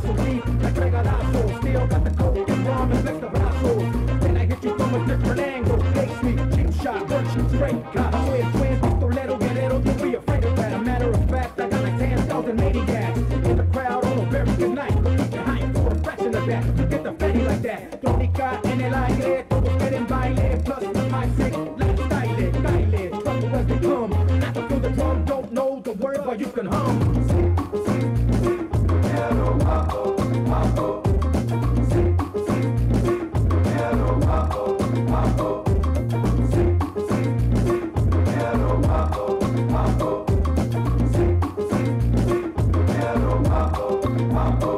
gasoline, like regalazo. Still got the coke and rum and flex the brazos. Then I hit you from a different angle. Takes me, cheap shot, punch you straight. Got twin, pistolero, guerrero, don't be afraid of that. A matter of fact, I got like 10,000 maniacs in the crowd on a very good night. Keep your hype for a fraction of that. You get the fatty like that. Tónica en el aire, todos quieren baile. Plus my sick lifestyle, baile. Trouble as they come. I can feel the drum, don't know the word, but you can hum. Quiero bajo, bajo. Quiero bajo, bajo. Quiero bajo, bajo. Quiero bajo, bajo.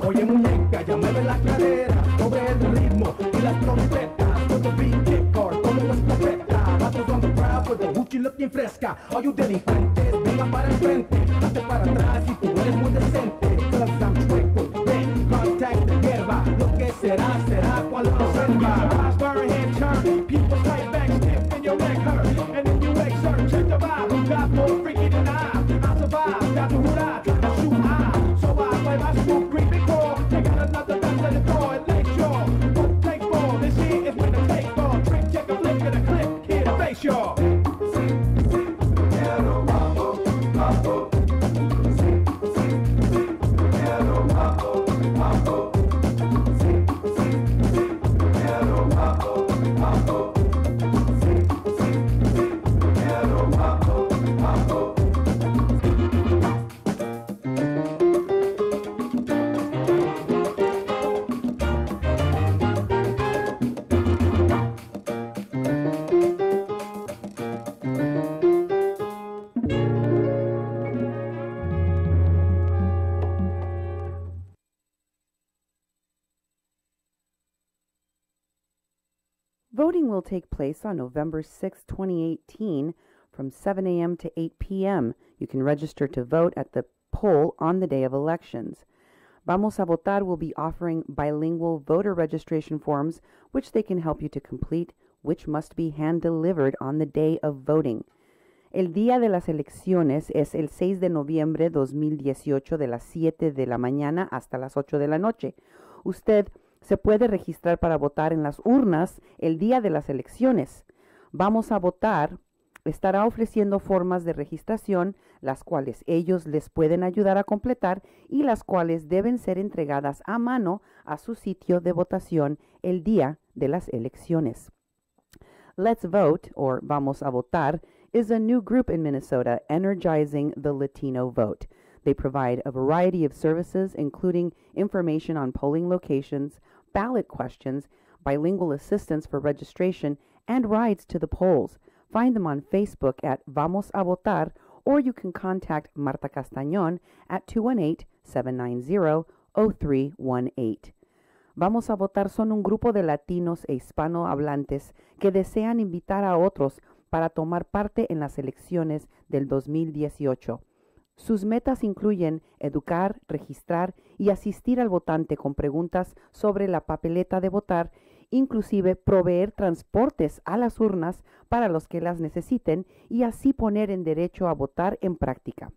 Oye muñeca, ya mueve la cadera sobre el ritmo y las trompetas. With the beat kick hard como una escopeta. Vatos on the crowd with the Gucci looking fresca. All you delincuentes, vengan para enfrente. Hazte para atrás y tú eres muy decente. Cause I'm chueco, ven, contact the hierba. Lo que será, será cuando lo selva. Burn hand turn, people tight back stiff and your neck hurt. And then you exert, check the vibe. Who got more freaky than I survive, got to jurar, try to shoot high. So I play my scoop, creepy crawl. They got another gun to the door and late jaw. Don't take fall, this here is when the take fall. Trick, check a flick and a clip, here to face y'all. Quiero bajo, bajo. Quiero bajo, bajo. Quiero bajo, bajo. Quiero bajo, bajo. Voting will take place on November 6, 2018 from 7 a.m. to 8 p.m. You can register to vote at the poll on the day of elections. Vamos a Votar will be offering bilingual voter registration forms which they can help you to complete, which must be hand-delivered on the day of voting. El día de las elecciones es el 6 de noviembre 2018 de las 7 de la mañana hasta las 8 de la noche. Usted se puede registrar para votar en las urnas el día de las elecciones. Vamos a Votar estará ofreciendo formas de registración, las cuales ellos les pueden ayudar a completar y las cuales deben ser entregadas a mano a su sitio de votación el día de las elecciones. Let's Vote, or Vamos a Votar, is a new group in Minnesota energizing the Latino vote. They provide a variety of services, including information on polling locations, ballot questions, bilingual assistance for registration, and rides to the polls. Find them on Facebook at Vamos a Votar, or you can contact Marta Castañón at 218-790-0318. Vamos a Votar son un grupo de latinos e hispanohablantes que desean invitar a otros para tomar parte en las elecciones del 2018. Sus metas incluyen educar, registrar y asistir al votante con preguntas sobre la papeleta de votar, inclusive proveer transportes a las urnas para los que las necesiten y así poner en derecho a votar en práctica.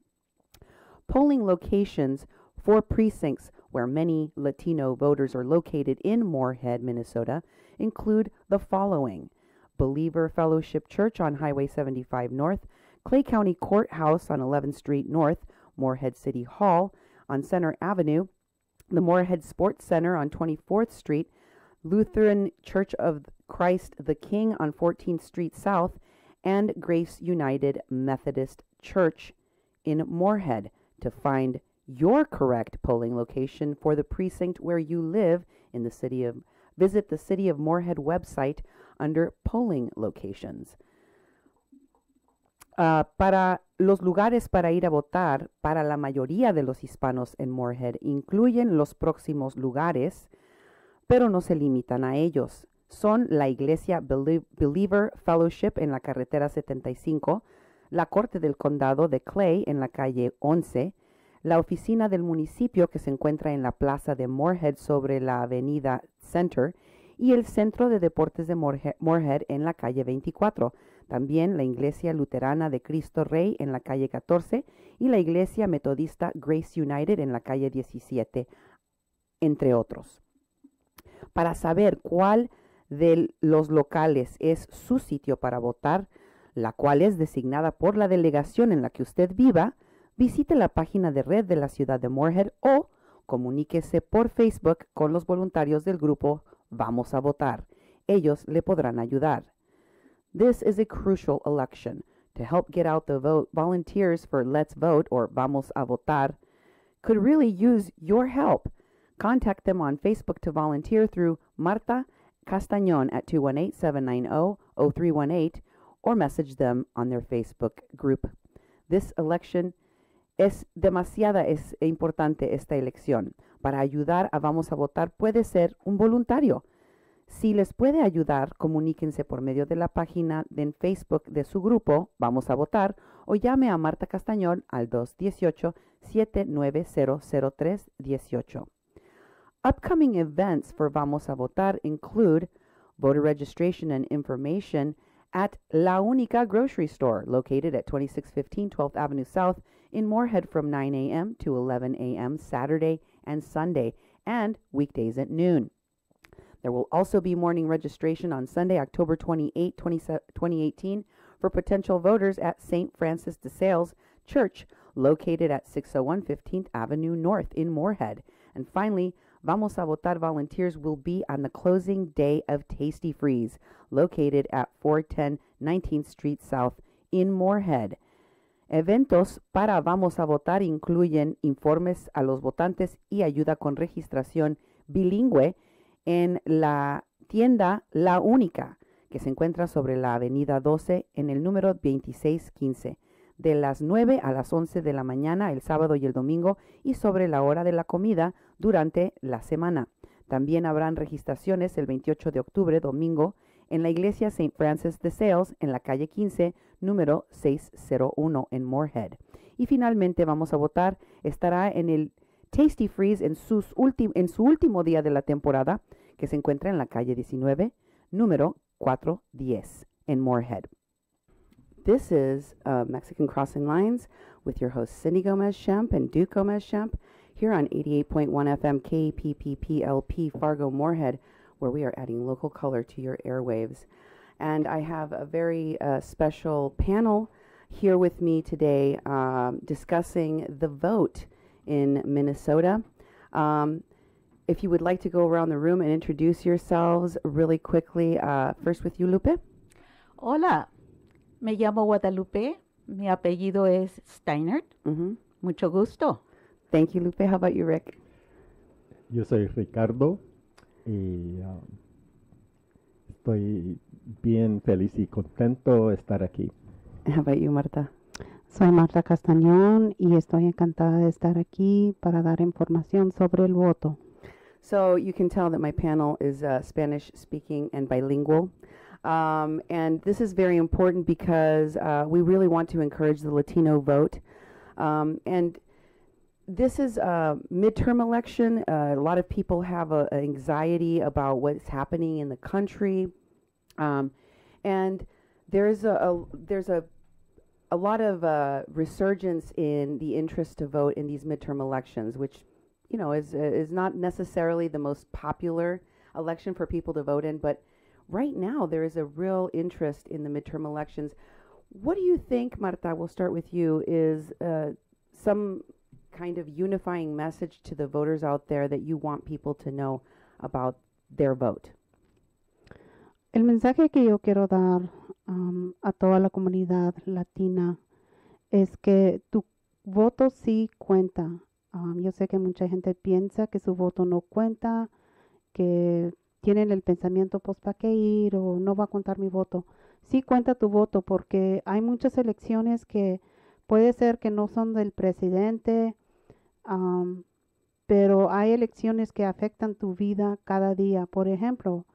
Polling locations for precincts where many Latino voters are located in Moorhead, Minnesota, include the following: Believer Fellowship Church on Highway 75 North, Clay County Courthouse on 11th Street North, Moorhead City Hall on Center Avenue, the Moorhead Sports Center on 24th Street, Lutheran Church of Christ the King on 14th Street South, and Grace United Methodist Church in Moorhead. To find your correct polling location for the precinct where you live in the city of, visit the City of Moorhead website under polling locations. Para los lugares para ir a votar, para la mayoría de los hispanos en Moorhead, incluyen los próximos lugares, pero no se limitan a ellos. Son la Iglesia Believer Fellowship en la carretera 75, la Corte del Condado de Clay en la calle 11, la oficina del municipio que se encuentra en la plaza de Moorhead sobre la avenida Center y el Centro de Deportes de Moorhead en la calle 24. También la Iglesia Luterana de Cristo Rey en la calle 14 y la Iglesia Metodista Grace United en la calle 17, entre otros. Para saber cuál de los locales es su sitio para votar, la cual es designada por la delegación en la que usted viva, visite la página de red de la ciudad de Moorhead o comuníquese por Facebook con los voluntarios del grupo Vamos a Votar. Ellos le podrán ayudar. This is a crucial election. To help get out the vote, volunteers for Let's Vote or Vamos a Votar could really use your help. Contact them on Facebook to volunteer through Marta Castañón at 218-790-0318 or message them on their Facebook group. This election es importante esta elección. Para ayudar a Vamos a Votar puede ser un voluntario. Si les puede ayudar, comuníquense por medio de la página en Facebook de su grupo Vamos a Votar o llame a Marta Castañón al 218-790-0318. Upcoming events for Vamos a Votar include voter registration and information at La Única Grocery Store, located at 2615 12th Avenue South in Moorhead from 9 a.m. to 11 a.m. Saturday and Sunday, and weekdays at noon. There will also be morning registration on Sunday, October 28, 2018, for potential voters at St. Francis de Sales Church, located at 601 15th Avenue North in Moorhead. And finally, Vamos a Votar volunteers will be on the closing day of Tasty Freeze, located at 410 19th Street South in Moorhead. Eventos para Vamos a Votar incluyen informes a los votantes y ayuda con registración bilingüe en la tienda La Única, que se encuentra sobre la avenida 12 en el número 2615, de las 9 a las 11 de la mañana el sábado y el domingo y sobre la hora de la comida durante la semana. También habrán registraciones el 28 de octubre, domingo, en la iglesia St. Francis de Sales en la calle 15, número 601 en Moorhead. Y finalmente Vamos a Votar estará en el Tasty Freeze en su último día de la temporada, que se encuentra en la calle 19, número 410 en Moorhead. This is Mexican Crossing Lines with your hosts Cindy Gomez-Schempp and Duke Gomez-Schempp here on 88.1 FM KPPPLP Fargo Moorhead, where we are adding local color to your airwaves. And I have a very special panel here with me today discussing the vote in Minnesota. If you would like to go around the room and introduce yourselves really quickly, first with you, Lupe. Hola, me llamo Guadalupe, mi apellido es Steinert. Mucho gusto. Thank you, Lupe. How about you, Rick? Yo soy Ricardo y estoy bien feliz y contento de estar aquí. How about you, Marta? Soy Marta Castañón y estoy encantada de estar aquí para dar información sobre el voto. So you can tell that my panel is Spanish speaking and bilingual. And this is very important because we really want to encourage the Latino vote. And this is a midterm election. A lot of people have anxiety about what's happening in the country. And there's a lot of resurgence in the interest to vote in these midterm elections, which, you know, is not necessarily the most popular election for people to vote in, but right now there is a real interest in the midterm elections. What do you think, Marta, we'll start with you, is some kind of unifying message to the voters out there that you want people to know about their vote? El mensaje que yo quiero dar a toda la comunidad latina es que tu voto sí cuenta. Yo sé que mucha gente piensa que su voto no cuenta, que tienen el pensamiento, pues, ¿para qué ir? O no va a contar mi voto. Sí cuenta tu voto porque hay muchas elecciones que puede ser que no son del presidente, am, pero hay elecciones que afectan tu vida cada día. Por ejemplo,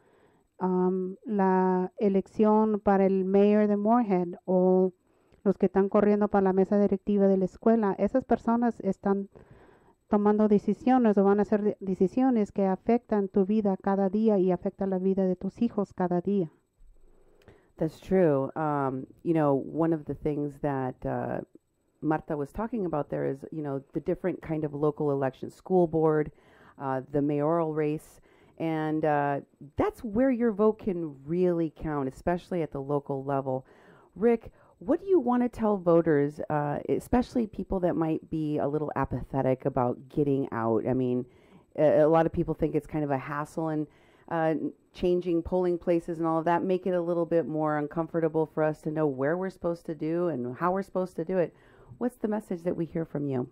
la elección para el mayor de Moorhead o los que están corriendo para la mesa directiva de la escuela, esas personas están tomando decisiones o van a hacer decisiones que afectan tu vida cada día y afectan la vida de tus hijos cada día. That's true. You know, one of the things that Marta was talking about there is, you know, the different kind of local elections, school board, the mayoral race, and that's where your vote can really count, especially at the local level. Rick, what do you want to tell voters, especially people that might be a little apathetic about getting out? I mean, a lot of people think it's kind of a hassle, and changing polling places and all of that make it a little bit more uncomfortable for us to know where we're supposed to do and how we're supposed to do it. What's the message that we hear from you?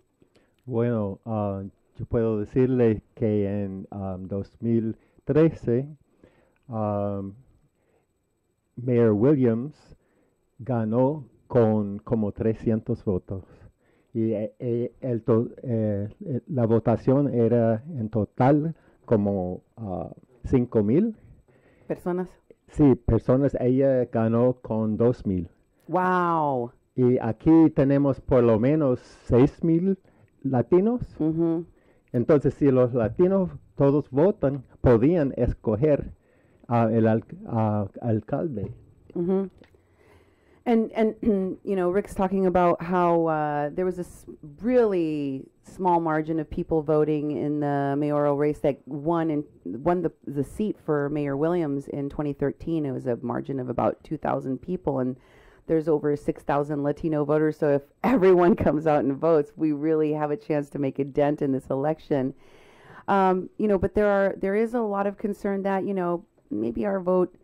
Bueno, yo puedo decirle que en 2013 Mayor Williams ganó con como 300 votos y la votación era en total como 5,000 Personas? Sí, personas. Ella ganó con 2,000. Wow. Y aquí tenemos por lo menos 6,000 latinos. Entonces, si los latinos todos votan, podían escoger el alcalde. And you know, Rick's talking about how there was this really small margin of people voting in the mayoral race that won the seat for Mayor Williams in 2013. It was a margin of about 2,000 people, and there's over 6,000 Latino voters. So if everyone comes out and votes, we really have a chance to make a dent in this election. You know, but there is a lot of concern that, you know, maybe our vote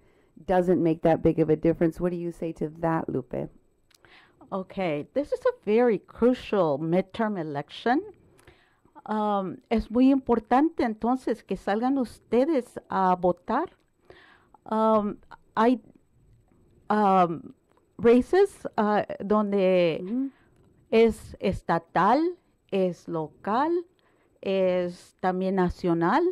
doesn't make that big of a difference. What do you say to that, Lupe? Okay, this is a very crucial midterm election. Es muy importante entonces que salgan ustedes a votar. Hay races donde es estatal, es local, es también nacional.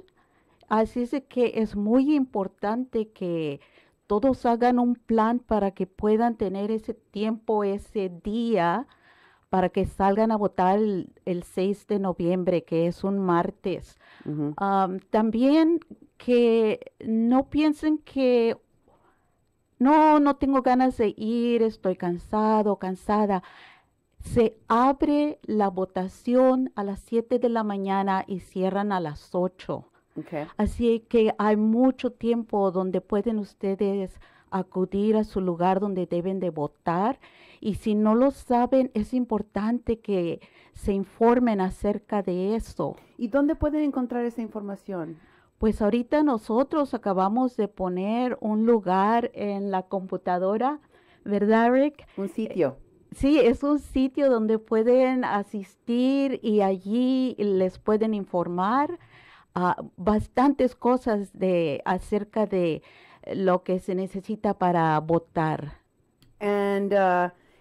Así es de que es muy importante que todos hagan un plan para que puedan tener ese tiempo, ese día, para que salgan a votar el 6 de noviembre, que es un martes. También que no piensen que no tengo ganas de ir, estoy cansado, cansada. Se abre la votación a las 7 de la mañana y cierran a las 8. Okay. Así que hay mucho tiempo donde pueden ustedes acudir a su lugar donde deben de votar. Y si no lo saben, es importante que se informen acerca de eso. ¿Y dónde pueden encontrar esa información? Pues ahorita nosotros acabamos de poner un lugar en la computadora, ¿verdad, Rick? Un sitio. Sí, es un sitio donde pueden asistir y allí les pueden informar bastantes cosas acerca de lo que se necesita para votar. And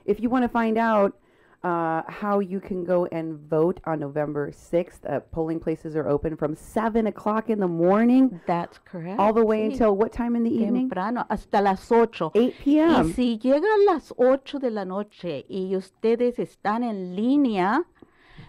if you want to find out how you can go and vote on November 6th, polling places are open from 7 o'clock in the morning. That's correct. All the way Sí. until what time in the evening? Temprano, hasta las 8. 8 p.m. Y si llegan las 8 de la noche y ustedes están en línea,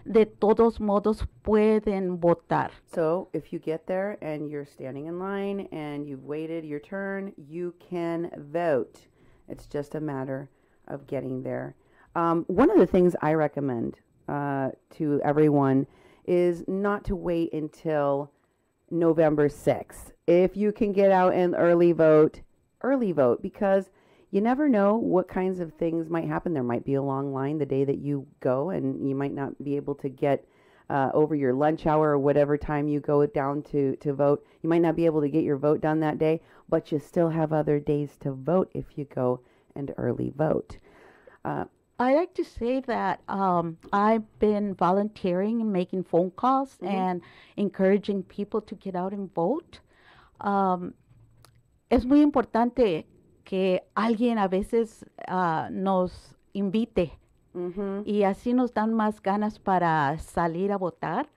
de todos modos pueden votar. So if you get there and you're standing in line and you've waited your turn, you can vote. It's just a matter of getting there. One of the things I recommend to everyone is not to wait until November 6th. If you can get out and early vote, because you never know what kinds of things might happen. There might be a long line the day that you go, and you might not be able to get over your lunch hour or whatever time you go down to vote. You might not be able to get your vote done that day, but you still have other days to vote if you go and early vote. I like to say that I've been volunteering and making phone calls and encouraging people to get out and vote. um, es muy importante que alguien a veces nos invite y así nos dan más ganas para salir a votar.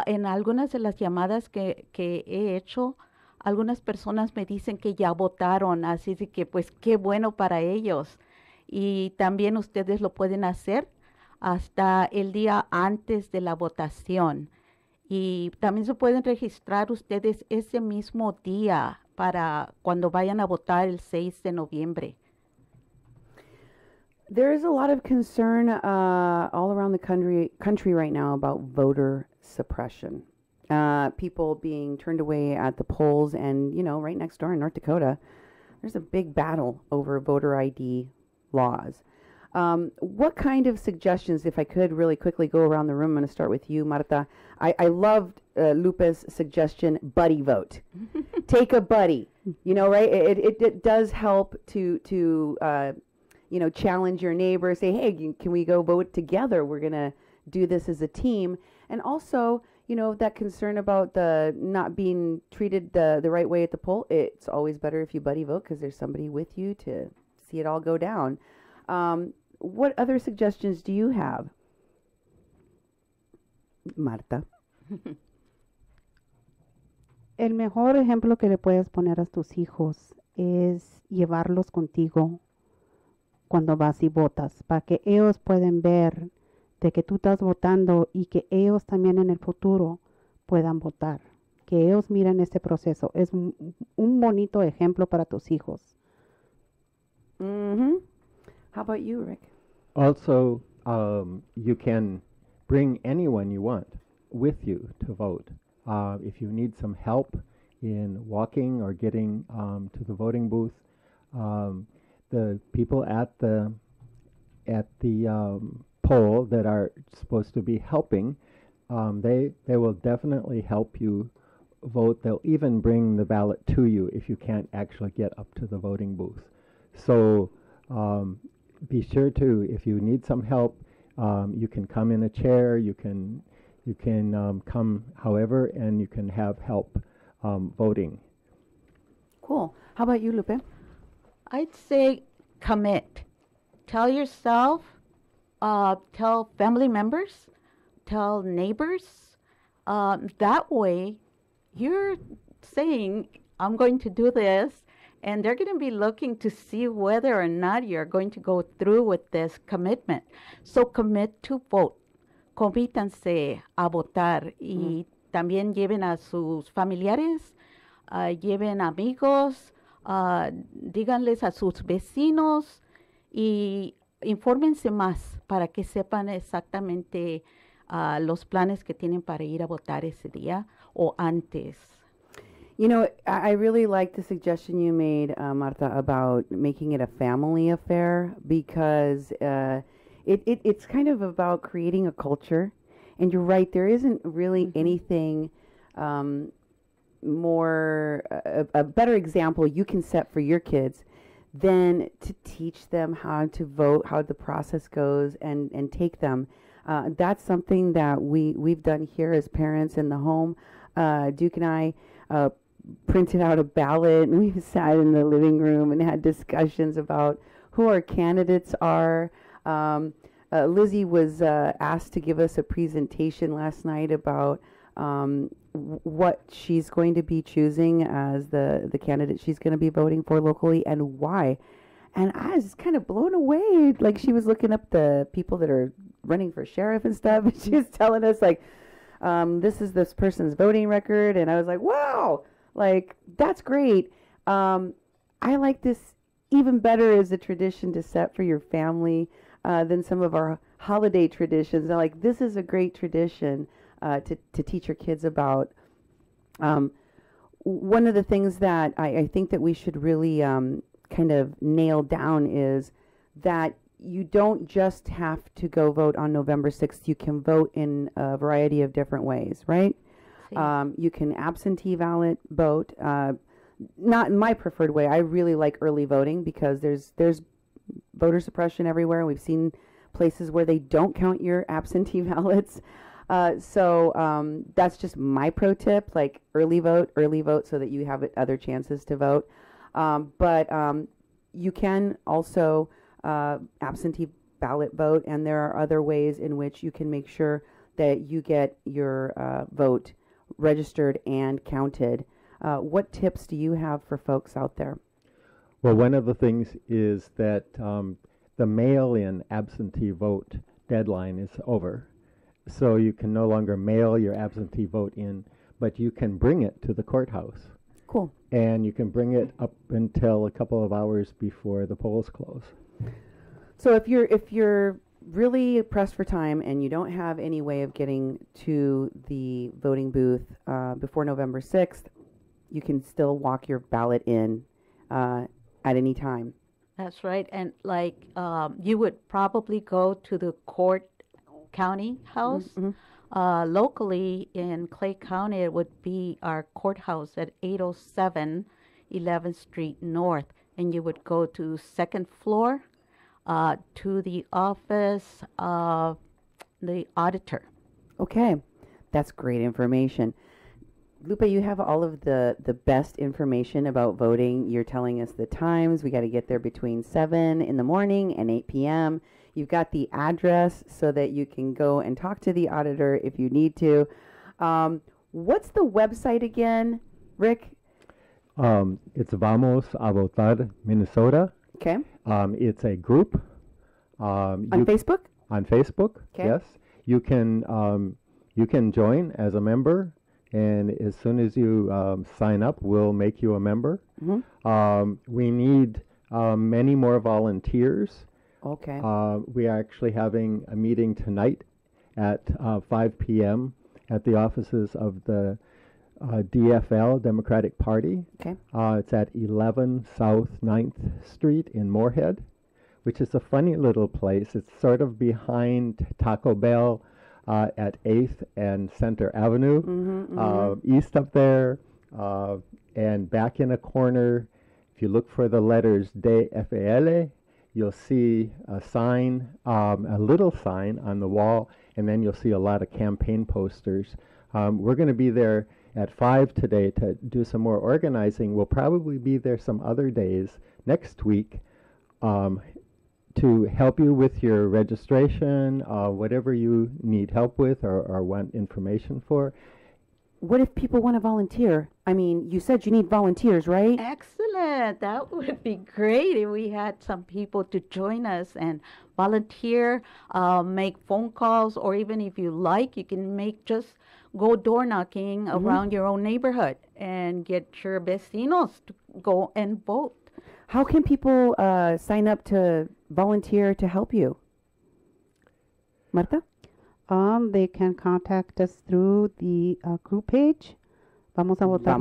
En algunas de las llamadas que he hecho, algunas personas me dicen que ya votaron, así de que pues qué bueno para ellos. Y también ustedes lo pueden hacer hasta el día antes de la votación. Y también se pueden registrar ustedes ese mismo día para cuando vayan a votar el 6 de noviembre. There is a lot of concern all around the country right now about voter suppression. People being turned away at the polls, and right next door in North Dakota, there's a big battle over voter ID laws. What kind of suggestions, if I could really quickly go around the room, I'm going to start with you, Marta. I loved Lupe's suggestion, buddy vote. Take a buddy, right? It does help to challenge your neighbor, say, hey, can we go vote together? We're going to do this as a team. And also, that concern about the not being treated the right way at the poll, it's always better if you buddy vote because there's somebody with you to see it all go down. What other suggestions do you have, Marta? El mejor ejemplo que le puedes poner a tus hijos es llevarlos contigo cuando vas y votas, para que ellos pueden ver de que tú estás votando y que ellos también en el futuro puedan votar, que ellos miren este proceso. Es un bonito ejemplo para tus hijos. How about you, Rick? Also, you can bring anyone you want with you to vote. If you need some help in walking or getting to the voting booth, the people at the poll that are supposed to be helping, they will definitely help you vote. They'll even bring the ballot to you if you can't actually get up to the voting booth. So be sure to, if you need some help, you can come in a chair, you can come however, and you can have help voting. Cool. How about you, Lupe? I'd say commit. Tell yourself, tell family members, tell neighbors. That way, you're saying, I'm going to do this, and they're going to be looking to see whether or not you're going to go through with this commitment. So commit to vote. Convítanse a votar y también lleven a sus familiares, lleven amigos, díganles a sus vecinos y infórmense más para que sepan exactamente los planes que tienen para ir a votar ese día o antes. I really like the suggestion you made, Marta, about making it a family affair because it's kind of about creating a culture. And you're right, there isn't really anything more, a better example you can set for your kids than to teach them how to vote, how the process goes, and take them. That's something that we've done here as parents in the home. Duke and I printed out a ballot, and we sat in the living room and had discussions about who our candidates are. Lizzie was asked to give us a presentation last night about what she's going to be choosing as the candidate she's going to be voting for locally and why. And I was kind of blown away. Like, she was looking up the people that are running for sheriff and stuff, and she was telling us, like, this is this person's voting record. And I was like, wow, like, that's great. I like this even better as a tradition to set for your family than some of our holiday traditions. Like, this is a great tradition to teach your kids about. One of the things that I think that we should really kind of nail down is that you don't just have to go vote on November 6th. You can vote in a variety of different ways, right? You can absentee ballot vote. Not my preferred way. I really like early voting because there's voter suppression everywhere. We've seen places where they don't count your absentee ballots. So that's just my pro tip, like early vote so that you have other chances to vote. But you can also absentee ballot vote, and there are other ways in which you can make sure that you get your vote registered and counted. What tips do you have for folks out there? Well, one of the things is that the mail-in absentee vote deadline is over. So you can no longer mail your absentee vote in, but you can bring it to the courthouse. Cool. And you can bring it up until a couple of hours before the polls close. So if you're really pressed for time and you don't have any way of getting to the voting booth before November 6th, you can still walk your ballot in at any time. That's right. And like you would probably go to the county house. Locally in Clay County, it would be our courthouse at 807 11th Street North. And you would go to second floor to the office of the auditor. Okay, that's great information. Lupe, you have all of the best information about voting. You're telling us the times. We got to get there between 7 in the morning and 8 p.m. You've got the address so that you can go and talk to the auditor if you need to. What's the website again, Rick? It's Vamos a Votar Minnesota. Okay. It's a group. On Facebook? On Facebook, okay. Yes. You can join as a member, and as soon as you sign up, we'll make you a member. Mm-hmm. We need many more volunteers. Okay. We are actually having a meeting tonight at 5 p.m. at the offices of the DFL, Democratic Party. Okay. It's at 11 South 9th Street in Moorhead, which is a funny little place. It's sort of behind Taco Bell at 8th and Center Avenue, east up there, and back in a corner. If you look for the letters DFL, you'll see a sign, a little sign on the wall, and then you'll see a lot of campaign posters. We're going to be there at 5 today to do some more organizing. We'll probably be there some other days next week to help you with your registration, whatever you need help with or want information for. What if people want to volunteer? I mean, you said you need volunteers, right? Excellent. That would be great if we had some people to join us and volunteer, make phone calls, or even if you like, you can just go door knocking around your own neighborhood and get your vecinos to go and vote. How can people sign up to volunteer to help you? Marta? They can contact us through the group page, Vamos a Votar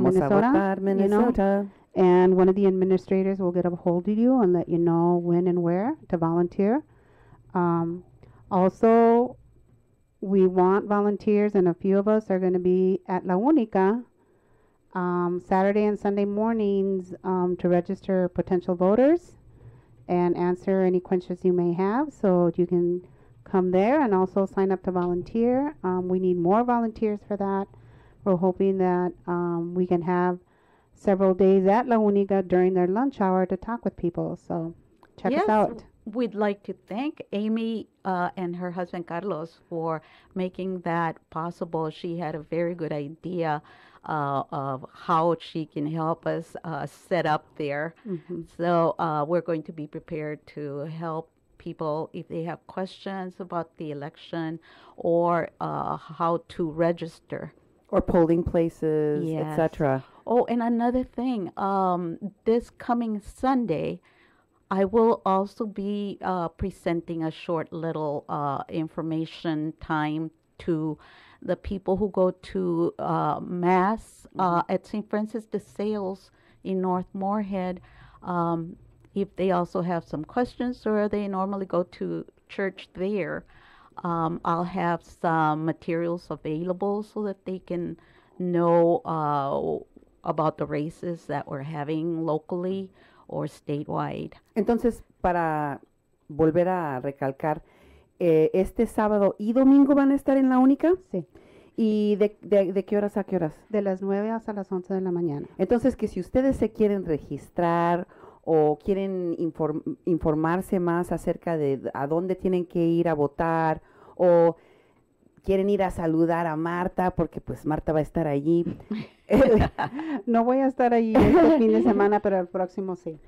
Minnesota. You know, and one of the administrators will get a hold of you and let you know when and where to volunteer. Also, we want volunteers, and a few of us are going to be at La Única Saturday and Sunday mornings to register potential voters and answer any questions you may have. So you can come there and also sign up to volunteer. We need more volunteers for that. We're hoping that we can have several days at La Única during their lunch hour to talk with people. So check us out. We'd like to thank Amy and her husband Carlos for making that possible. She had a very good idea of how she can help us set up there. So we're going to be prepared to help people if they have questions about the election or how to register. Or polling places, Yes. etc. Oh, and another thing, this coming Sunday, I will also be presenting a short little information time to the people who go to Mass at St. Francis de Sales in North Moorhead. If they also have some questions or they normally go to church there, I'll have some materials available so that they can know about the races that we're having locally or statewide. Entonces, para volver a recalcar, este sábado y domingo van a estar en la única. Sí, ¿Y de qué horas a qué horas? de las 9 hasta las 11 de la mañana. Entonces, que si ustedes se quieren registrar o quieren informarse más acerca de a dónde tienen que ir a votar o quieren ir a saludar a Marta, porque pues Marta va a estar allí. No voy a estar ahí este fin de semana, pero el próximo sí.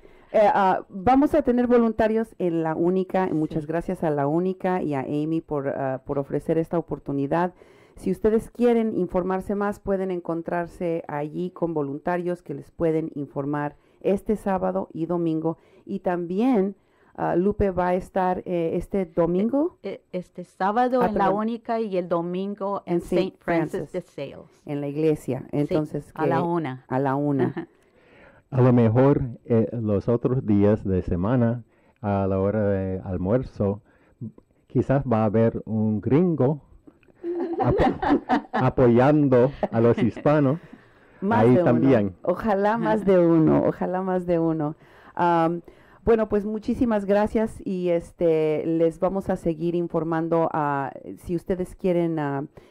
Vamos a tener voluntarios en la única. Muchas gracias a la única y a Amy por ofrecer esta oportunidad. Si ustedes quieren informarse más, pueden encontrarse allí con voluntarios que les pueden informar este sábado y domingo. Y también Lupe va a estar este domingo. Este sábado en la perdón. única y el domingo en En Saint St. Francis Francis. de Sales. En la iglesia. Entonces, a la 1. A la 1. Ajá. A lo mejor los otros días de semana, a la hora de almuerzo, quizás va a haber un gringo apoyando a los hispanos. Más Ahí de también. uno. Ojalá más de uno, ojalá más de uno. Bueno, pues muchísimas gracias y les vamos a seguir informando. Si ustedes quieren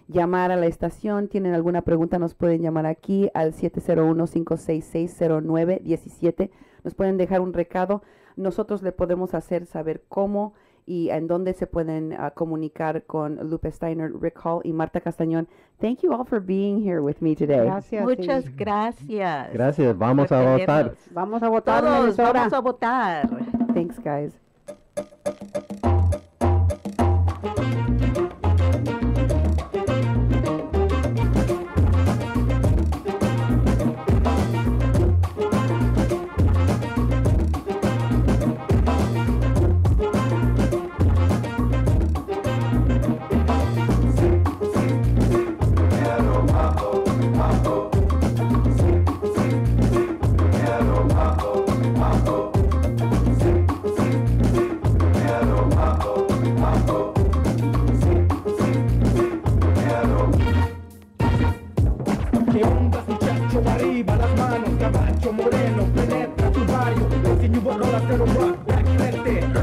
llamar a la estación, tienen alguna pregunta, nos pueden llamar aquí al 701-566-0917. Nos pueden dejar un recado. Nosotros le podemos hacer saber cómo y en dónde se pueden comunicar con Lupe Steiner, Rick Hall y Marta Castañón. Thank you all for being here with me today. Gracias. Muchas sí. gracias. Gracias, vamos por a tenernos. votar. Vamos a votar, Todos Minnesota. vamos a votar. Thanks, guys. Que hundas muchacho arriba las manos, caballo moreno penetra tu barrio, sin you rock, back frente.